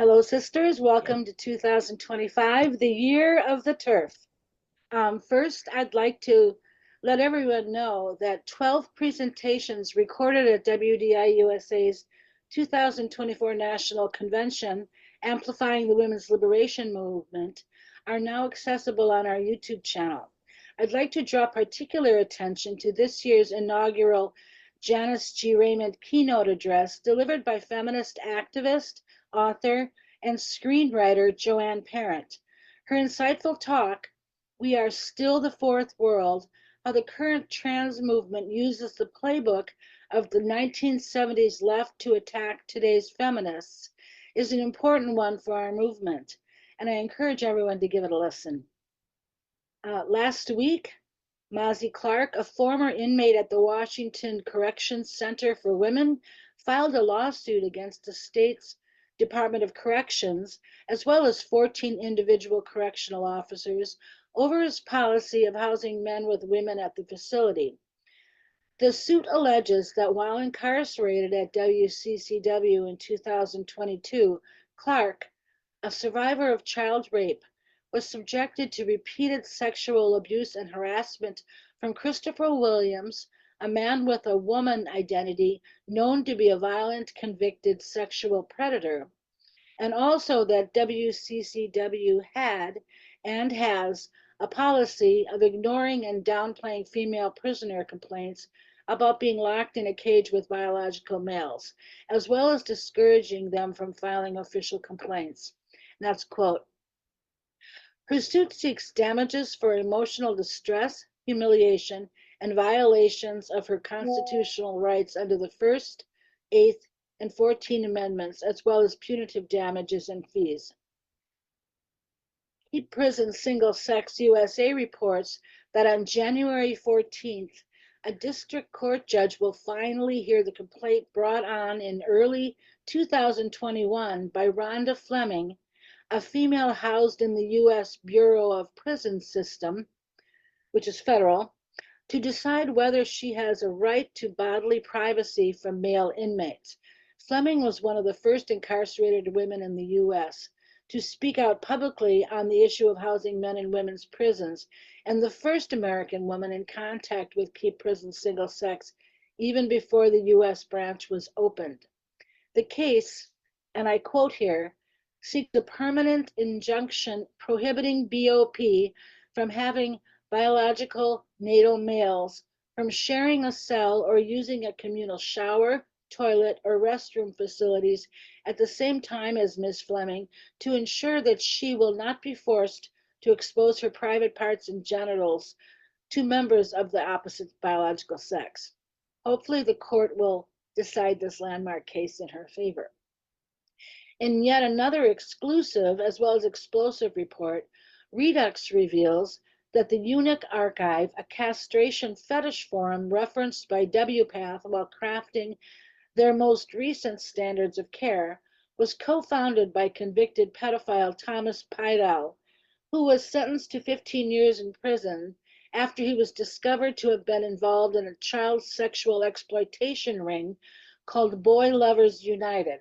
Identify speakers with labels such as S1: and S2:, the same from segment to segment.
S1: Hello, sisters. Welcome to 2025, the year of the turf. First, I'd like to let everyone know that 12 presentations recorded at WDI USA's 2024 National Convention, Amplifying the Women's Liberation Movement, are now accessible on our YouTube channel. I'd like to draw particular attention to this year's inaugural Janice G. Raymond keynote address delivered by feminist activist, author, and screenwriter Joanne Parent. Her insightful talk, "We Are Still the Fourth World: How the Current Trans Movement Uses the Playbook of the 1970s Left to Attack Today's Feminists," is an important one for our movement, and I encourage everyone to give it a listen. Last week, Mazi Clark, a former inmate at the Washington Corrections Center for Women, filed a lawsuit against the state's Department of Corrections, as well as 14 individual correctional officers, over his policy of housing men with women at the facility. The suit alleges that while incarcerated at WCCW in 2022, Clark, a survivor of child rape, was subjected to repeated sexual abuse and harassment from Christopher Williams, a man with a woman identity known to be a violent convicted sexual predator, and also that WCCW had and has a policy of ignoring and downplaying female prisoner complaints about being locked in a cage with biological males, as well as discouraging them from filing official complaints. And that's quote. Her suit seeks damages for emotional distress, humiliation, and violations of her constitutional rights under the First, Eighth, and 14th Amendments, as well as punitive damages and fees. Keep Prison Single Sex USA reports that on January 14th, a district court judge will finally hear the complaint brought on in early 2021 by Rhonda Fleming, a female housed in the U.S. Bureau of Prison System, which is federal, to decide whether she has a right to bodily privacy from male inmates. Fleming was one of the first incarcerated women in the U.S. to speak out publicly on the issue of housing men in women's prisons, and the first American woman in contact with Keep Prison Single Sex even before the U.S. branch was opened. The case, and I quote here, seeks a permanent injunction prohibiting BOP from having biological natal males from sharing a cell or using a communal shower, toilet, or restroom facilities at the same time as Ms. Fleming, to ensure that she will not be forced to expose her private parts and genitals to members of the opposite biological sex. Hopefully the court will decide this landmark case in her favor. In yet another exclusive as well as explosive report, Redux reveals that the Eunuch Archive, a castration fetish forum referenced by WPATH while crafting their most recent standards of care, was co-founded by convicted pedophile Thomas Pydal, who was sentenced to 15 years in prison after he was discovered to have been involved in a child sexual exploitation ring called Boy Lovers United.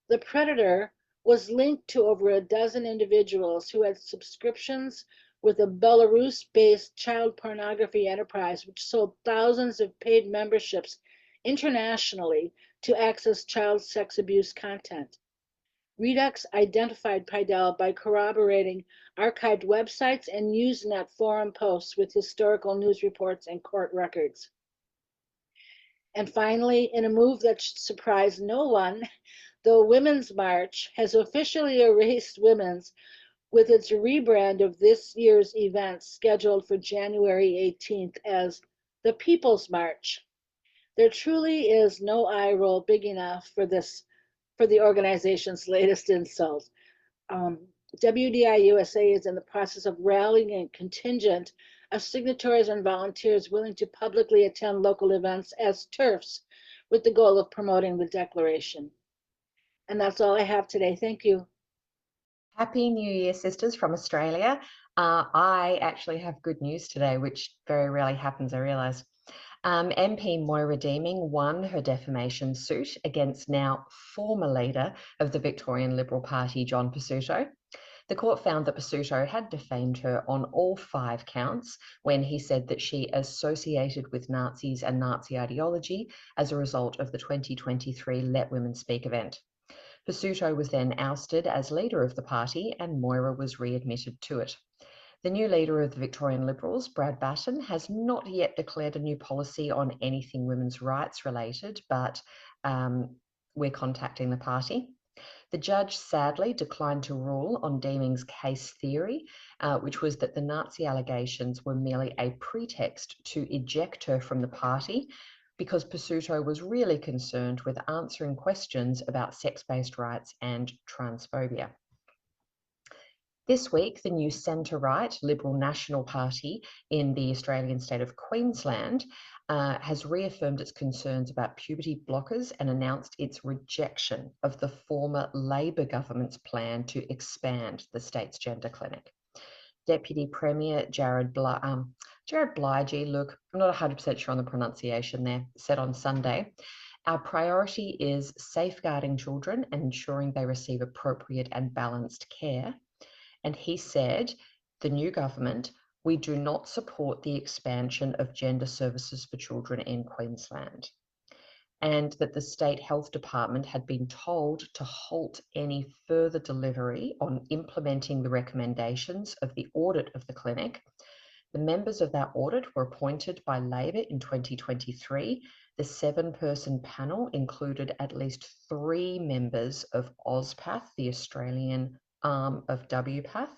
S1: The predator was linked to over a dozen individuals who had subscriptions with a Belarus-based child pornography enterprise which sold thousands of paid memberships internationally to access child sex abuse content. Redux identified Pydal by corroborating archived websites and Usenet forum posts with historical news reports and court records. And finally, in a move that should surprise no one, the Women's March has officially erased Women's with its rebrand of this year's event scheduled for January 18th as the People's March. There truly is no eye roll big enough for the organization's latest insult. WDI USA is in the process of rallying a contingent of signatories and volunteers willing to publicly attend local events as TERFs with the goal of promoting the declaration. And that's all I have today. Thank you.
S2: Happy New Year, sisters from Australia. I actually have good news today, which very rarely happens, I realise. MP Moira Deeming won her defamation suit against now former leader of the Victorian Liberal Party, John Pesutto. The court found that Pesutto had defamed her on all 5 counts when he said that she associated with Nazis and Nazi ideology as a result of the 2023 Let Women Speak event. Pesutto was then ousted as leader of the party and Moira was readmitted to it. The new leader of the Victorian Liberals, Brad Batten, has not yet declared a new policy on anything women's rights related, but we're contacting the party. The judge sadly declined to rule on Deeming's case theory, which was that the Nazi allegations were merely a pretext to eject her from the party because Pesutto was really concerned with answering questions about sex-based rights and transphobia. This week, the new centre-right Liberal National Party in the Australian state of Queensland has reaffirmed its concerns about puberty blockers and announced its rejection of the former Labor government's plan to expand the state's gender clinic. Deputy Premier Jared Bligey, look, I'm not 100% sure on the pronunciation there, said on Sunday, "Our priority is safeguarding children and ensuring they receive appropriate and balanced care." And he said, the new government, "We do not support the expansion of gender services for children in Queensland." And that the State Health Department had been told to halt any further delivery on implementing the recommendations of the audit of the clinic. The members of that audit were appointed by Labor in 2023. The 7-person panel included at least 3 members of AusPath, the Australian arm of WPATH.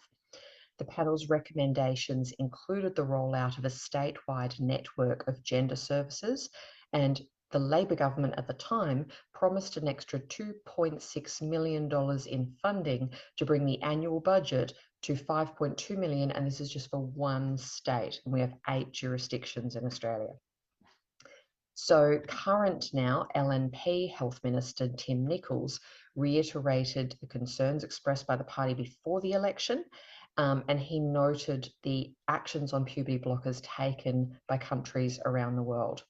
S2: The panel's recommendations included the rollout of a statewide network of gender services, and the Labor government at the time promised an extra $2.6 million in funding to bring the annual budget to $5.2 million, and this is just for one state, and we have 8 jurisdictions in Australia. So current now LNP Health Minister Tim Nicholls reiterated the concerns expressed by the party before the election, and he noted the actions on puberty blockers taken by countries around the world.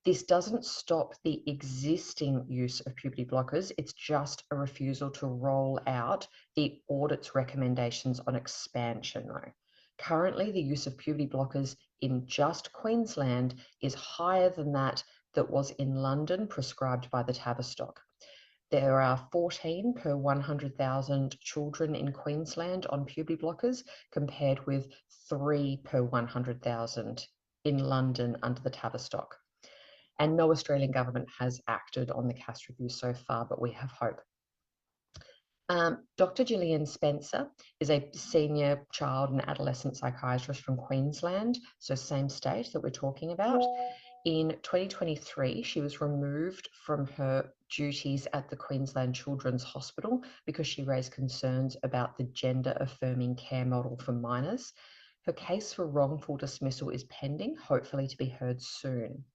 S2: This doesn't stop the existing use of puberty blockers, it's just a refusal to roll out the audit's recommendations on expansion though. Currently, the use of puberty blockers in just Queensland is higher than that was in London prescribed by the Tavistock. There are 14 per 100,000 children in Queensland on puberty blockers, compared with 3 per 100,000 in London under the Tavistock. And no Australian government has acted on the CAS review so far, but we have hope. Dr. Gillian Spencer is a senior child and adolescent psychiatrist from Queensland, so same state that we're talking about. In 2023, she was removed from her duties at the Queensland Children's Hospital because she raised concerns about the gender-affirming care model for minors. Her case for wrongful dismissal is pending, hopefully to be heard soon.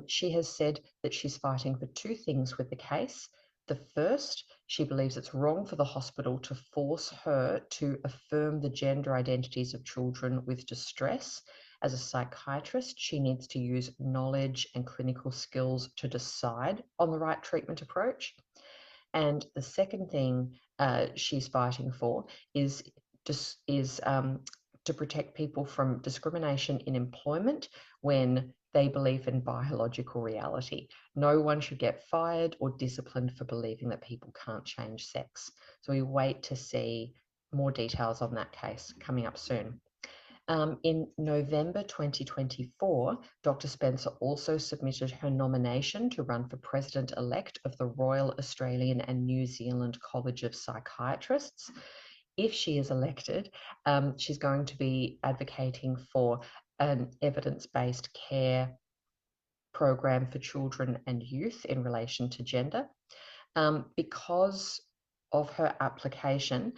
S2: She has said that she's fighting for 2 things with the case. The first, she believes it's wrong for the hospital to force her to affirm the gender identities of children with distress. As a psychiatrist, she needs to use knowledge and clinical skills to decide on the right treatment approach. And the second thing she's fighting for is to protect people from discrimination in employment when they believe in biological reality. No one should get fired or disciplined for believing that people can't change sex. So we wait to see more details on that case coming up soon. In November 2024, Dr. Spencer also submitted her nomination to run for President-elect of the Royal Australian and New Zealand College of Psychiatrists. If she is elected, she's going to be advocating for an evidence-based care program for children and youth in relation to gender. Because of her application,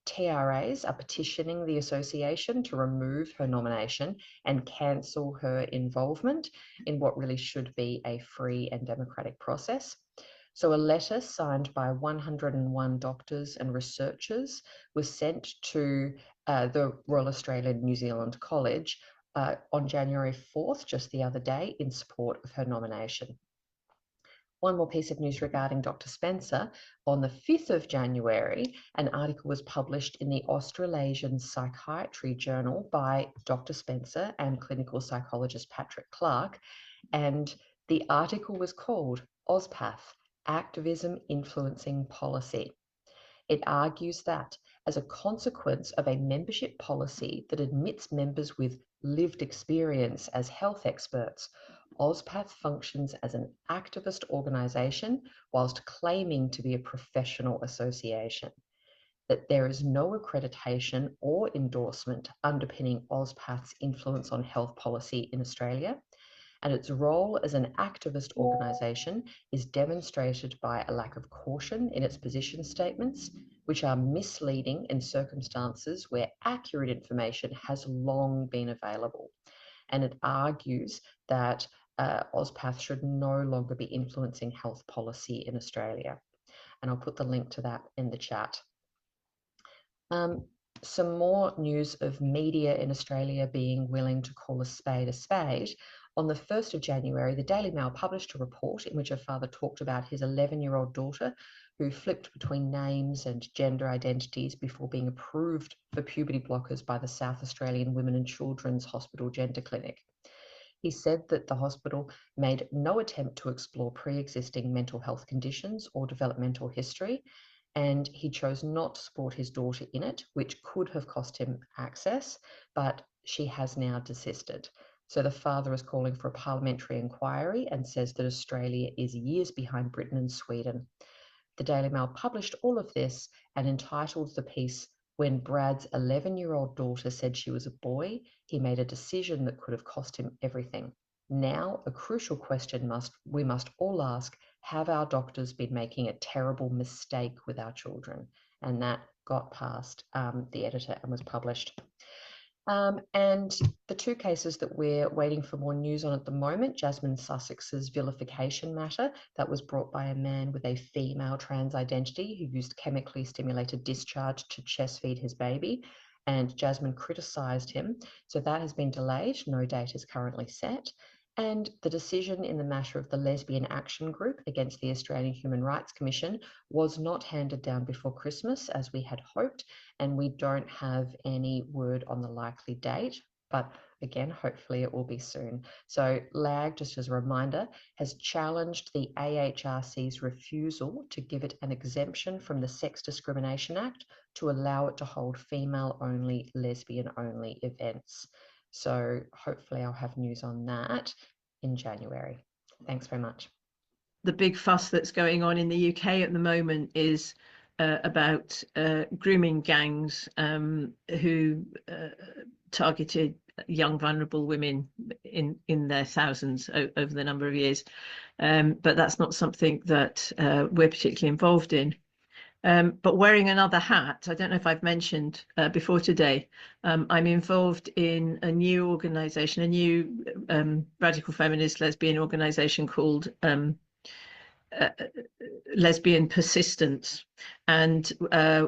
S2: TRAs are petitioning the association to remove her nomination and cancel her involvement in what really should be a free and democratic process. So a letter signed by 101 doctors and researchers was sent to the Royal Australian New Zealand College on January 4th, just the other day, in support of her nomination. One more piece of news regarding Dr. Spencer. On the 5th of January, an article was published in the Australasian Psychiatry Journal by Dr. Spencer and clinical psychologist Patrick Clark, and the article was called OzPath, Activism Influencing Policy. It argues that as a consequence of a membership policy that admits members with lived experience as health experts, OzPath functions as an activist organisation whilst claiming to be a professional association. That there is no accreditation or endorsement underpinning OzPath's influence on health policy in Australia, and its role as an activist organisation is demonstrated by a lack of caution in its position statements, which are misleading in circumstances where accurate information has long been available. And it argues that OzPath should no longer be influencing health policy in Australia. And I'll put the link to that in the chat. Some more news of media in Australia being willing to call a spade a spade. On the 1st of January, the Daily Mail published a report in which a father talked about his 11-year-old daughter who flipped between names and gender identities before being approved for puberty blockers by the South Australian Women and Children's Hospital Gender Clinic. He said that the hospital made no attempt to explore pre-existing mental health conditions or developmental history, and he chose not to support his daughter in it, which could have cost him access, but she has now desisted. So the father is calling for a parliamentary inquiry and says that Australia is years behind Britain and Sweden. The Daily Mail published all of this and entitled the piece, "When Brad's 11-year-old daughter said she was a boy, he made a decision that could have cost him everything. Now, a crucial question we must all ask, have our doctors been making a terrible mistake with our children?" And that got past the editor and was published. And the two cases that we're waiting for more news on at the moment, Jasmine Sussex's vilification matter that was brought by a man with a female trans identity who used chemically stimulated discharge to chest feed his baby, and Jasmine criticised him. So that has been delayed. No date is currently set. And the decision in the matter of the Lesbian Action Group against the Australian Human Rights Commission was not handed down before Christmas as we had hoped, and we don't have any word on the likely date, but again, hopefully it will be soon. So LAG, just as a reminder, has challenged the AHRC's refusal to give it an exemption from the Sex Discrimination Act to allow it to hold female-only, lesbian-only events. So hopefully I'll have news on that in January. Thanks very much.
S3: The big fuss that's going on in the UK at the moment is about grooming gangs who targeted young vulnerable women in their thousands over the number of years. But that's not something that we're particularly involved in. But wearing another hat, I don't know if I've mentioned before today, I'm involved in a new organisation, a new radical feminist lesbian organisation called Lesbian Persistence, and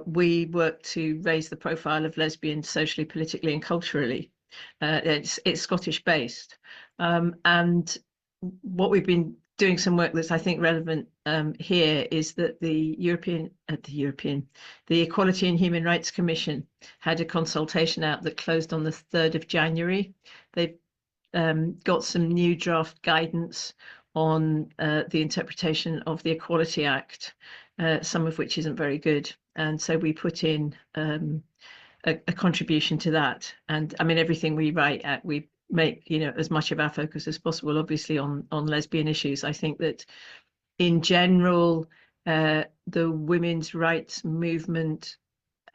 S3: we work to raise the profile of lesbians socially, politically and culturally. It's Scottish based, and what we've been doing some work that's I think relevant here is that the Equality and Human Rights Commission had a consultation out that closed on the 3rd of January. They've got some new draft guidance on the interpretation of the Equality Act, some of which isn't very good. And so we put in a contribution to that. And I mean, everything we write at, we make, as much of our focus as possible, obviously, on lesbian issues. I think that in general, the women's rights movement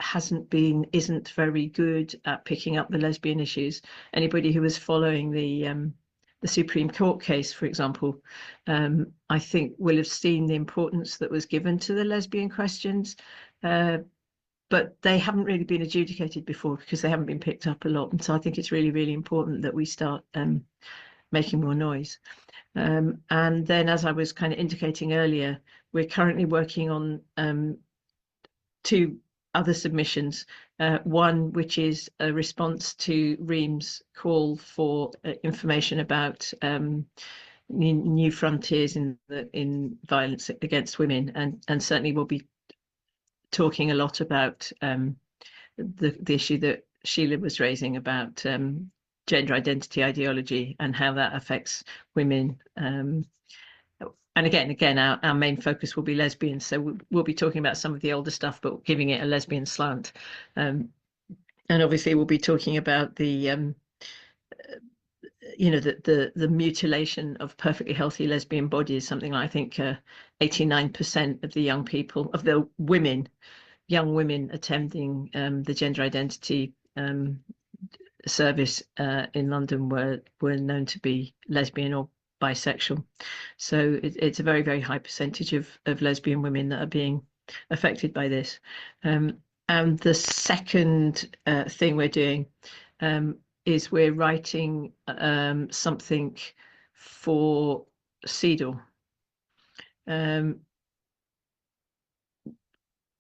S3: isn't very good at picking up the lesbian issues. Anybody who was following the Supreme Court case, for example, I think will have seen the importance that was given to the lesbian questions, but they haven't really been adjudicated before because they haven't been picked up a lot. And so I think it's really, really important that we start making more noise. And then, as I was kind of indicating earlier, we're currently working on two other submissions. One which is a response to Reem's call for information about new frontiers in violence against women, and certainly we'll be talking a lot about the issue that Sheila was raising about gender identity ideology and how that affects women. And again, our main focus will be lesbians, so we'll be talking about some of the older stuff, but giving it a lesbian slant. And obviously, we'll be talking about the the mutilation of perfectly healthy lesbian bodies. Something like, I think 89% of the young people, of the young women attending the gender identity service in London were known to be lesbian or bisexual. So it's a very, very high percentage of lesbian women that are being affected by this. And the second thing we're doing is we're writing something for CEDAW.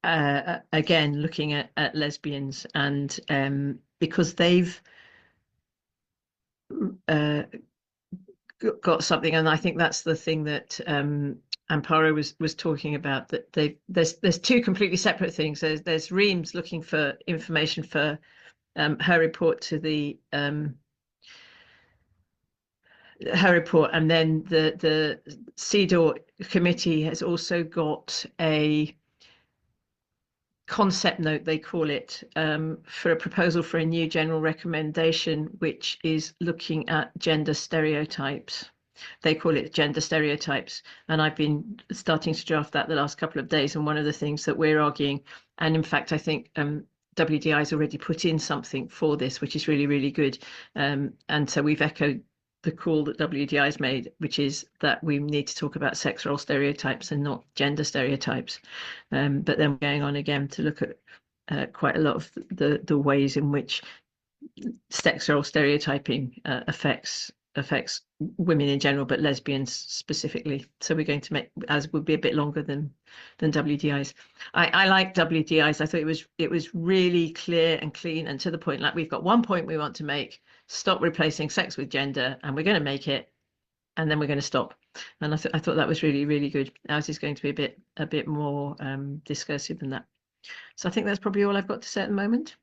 S3: Again, looking at lesbians, and because they've got something, and I think that's the thing that Amparo was talking about, that there's two completely separate things. There's Reem's looking for information for her report to the her report, and then the CEDAW committee has also got a concept note, they call it, for a proposal for a new general recommendation, which is looking at gender stereotypes. They call it gender stereotypes, and I've been starting to draft that the last couple of days. And one of the things that we're arguing, and in fact I think WDI has already put in something for this, which is really, really good, and so we've echoed the call that WDI has made, which is that we need to talk about sex role stereotypes and not gender stereotypes. But then we're going on again to look at quite a lot of the ways in which sex role stereotyping affects women in general, but lesbians specifically. So we're going to make, as would be a bit longer than WDI's. I like WDI's. I thought it was really clear and clean and to the point. Like, we've got one point we want to make: stop replacing sex with gender, and we're going to make it, and then we're going to stop. And I thought that was really, really good. Ours is going to be a bit more discursive than that. So I think that's probably all I've got to say at the moment.